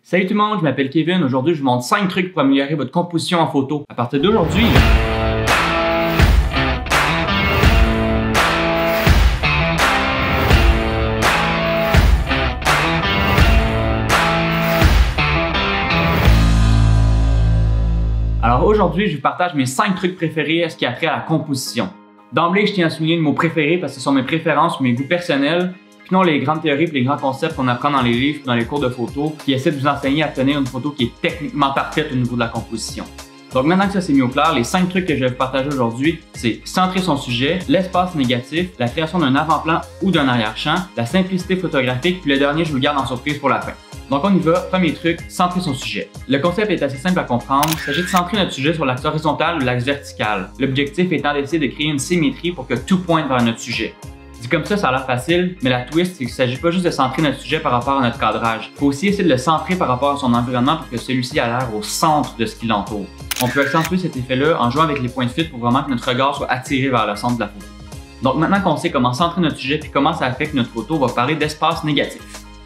Salut tout le monde, je m'appelle Kevin. Aujourd'hui, je vous montre 5 trucs pour améliorer votre composition en photo. À partir d'aujourd'hui, alors aujourd'hui, je vous partage mes 5 trucs préférés à ce qui a trait à la composition. D'emblée, je tiens à souligner mes mots préférés parce que ce sont mes préférences ou mes goûts personnels. Sinon, les grandes théories et les grands concepts qu'on apprend dans les livres et dans les cours de photo qui essaient de vous enseigner à obtenir une photo qui est techniquement parfaite au niveau de la composition. Donc maintenant que ça c'est mis au clair, les 5 trucs que je vais vous partager aujourd'hui, c'est centrer son sujet, l'espace négatif, la création d'un avant-plan ou d'un arrière-champ, la simplicité photographique, puis le dernier, je vous le garde en surprise pour la fin. Donc on y va, premier truc, centrer son sujet. Le concept est assez simple à comprendre, il s'agit de centrer notre sujet sur l'axe horizontal ou l'axe vertical. L'objectif étant d'essayer de créer une symétrie pour que tout pointe vers notre sujet. Dit comme ça a l'air facile, mais la twist, c'est qu'il ne s'agit pas juste de centrer notre sujet par rapport à notre cadrage. Il faut aussi essayer de le centrer par rapport à son environnement pour que celui-ci a l'air au centre de ce qui l'entoure. On peut accentuer cet effet-là en jouant avec les points de fuite pour vraiment que notre regard soit attiré vers le centre de la photo. Donc maintenant qu'on sait comment centrer notre sujet et comment ça affecte notre photo, on va parler d'espace négatif.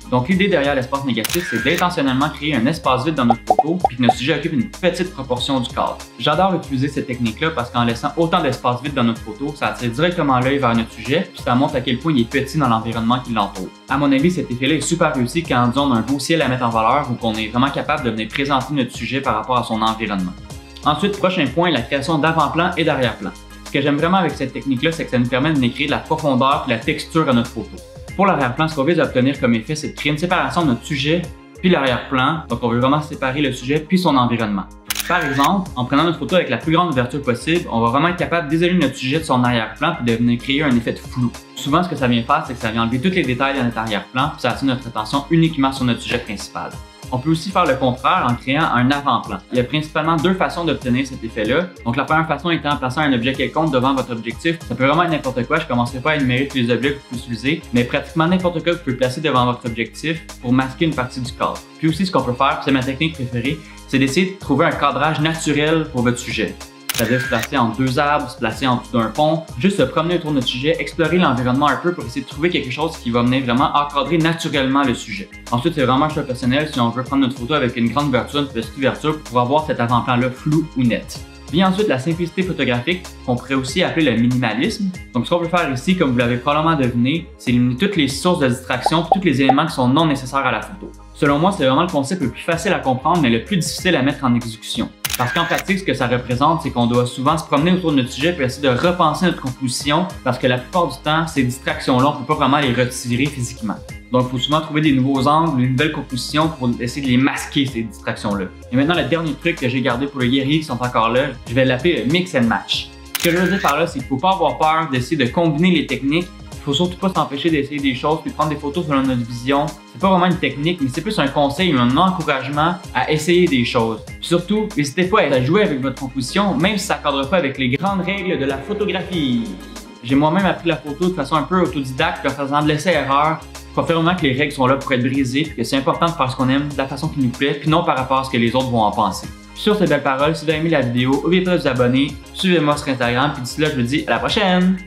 Donc l'idée derrière l'espace négatif, c'est d'intentionnellement créer un espace vide dans notre photo puis que notre sujet occupe une petite proportion du cadre. J'adore utiliser cette technique-là parce qu'en laissant autant d'espace vide dans notre photo, ça attire directement l'œil vers notre sujet puis ça montre à quel point il est petit dans l'environnement qui l'entoure. À mon avis, cet effet-là est super réussi quand on a un beau ciel à mettre en valeur ou qu'on est vraiment capable de venir présenter notre sujet par rapport à son environnement. Ensuite, prochain point, la création d'avant-plan et d'arrière-plan. Ce que j'aime vraiment avec cette technique-là, c'est que ça nous permet de créer de la profondeur et de la texture à notre photo. Pour l'arrière-plan, ce qu'on vise à obtenir comme effet, c'est de créer une séparation de notre sujet puis l'arrière-plan. Donc, on veut vraiment séparer le sujet puis son environnement. Par exemple, en prenant notre photo avec la plus grande ouverture possible, on va vraiment être capable d'isoler notre sujet de son arrière-plan puis de venir créer un effet de flou. Souvent, ce que ça vient faire, c'est que ça vient enlever tous les détails de notre arrière-plan puis ça attire notre attention uniquement sur notre sujet principal. On peut aussi faire le contraire en créant un avant-plan. Il y a principalement 2 façons d'obtenir cet effet-là. Donc la première façon étant en plaçant un objet quelconque devant votre objectif. Ça peut vraiment être n'importe quoi, je ne commencerai pas à énumérer tous les objets que vous pouvez utiliser, mais pratiquement n'importe quoi que vous pouvez placer devant votre objectif pour masquer une partie du cadre. Puis aussi ce qu'on peut faire, c'est ma technique préférée, c'est d'essayer de trouver un cadrage naturel pour votre sujet. C'est-à-dire se placer entre 2 arbres, se placer en dessous d'un pont, juste se promener autour de notre sujet, explorer l'environnement un peu pour essayer de trouver quelque chose qui va venir vraiment encadrer naturellement le sujet. Ensuite, c'est vraiment un choix personnel si on veut prendre notre photo avec une grande ouverture, une petite ouverture pour pouvoir voir cet avant-plan-là flou ou net. Vient ensuite la simplicité photographique, qu'on pourrait aussi appeler le minimalisme. Donc ce qu'on peut faire ici, comme vous l'avez probablement deviné, c'est éliminer toutes les sources de distraction et tous les éléments qui sont non nécessaires à la photo. Selon moi, c'est vraiment le concept le plus facile à comprendre, mais le plus difficile à mettre en exécution. Parce qu'en pratique, ce que ça représente, c'est qu'on doit souvent se promener autour de notre sujet pour essayer de repenser notre composition parce que la plupart du temps, ces distractions-là, on ne peut pas vraiment les retirer physiquement. Donc, il faut souvent trouver des nouveaux angles, une nouvelle composition pour essayer de les masquer, ces distractions-là. Et maintenant, le dernier truc que j'ai gardé pour les guerriers qui sont encore là, je vais l'appeler le mix and match. Ce que je veux dire par là, c'est qu'il ne faut pas avoir peur d'essayer de combiner les techniques. Il faut surtout pas s'empêcher d'essayer des choses puis prendre des photos selon notre vision. C'est pas vraiment une technique, mais c'est plus un conseil ou un encouragement à essayer des choses. Puis surtout, n'hésitez pas à jouer avec votre composition, même si ça ne cadre pas avec les grandes règles de la photographie. J'ai moi-même appris la photo de façon un peu autodidacte, en faisant de l'essai-erreur. Il faut faire vraiment que les règles sont là pour être brisées, puis que c'est important de faire ce qu'on aime, de la façon qui nous plaît, puis non par rapport à ce que les autres vont en penser. Puis sur ces belles paroles, si vous avez aimé la vidéo, n'oubliez pas de vous abonner, suivez-moi sur Instagram, puis d'ici là, je vous dis à la prochaine!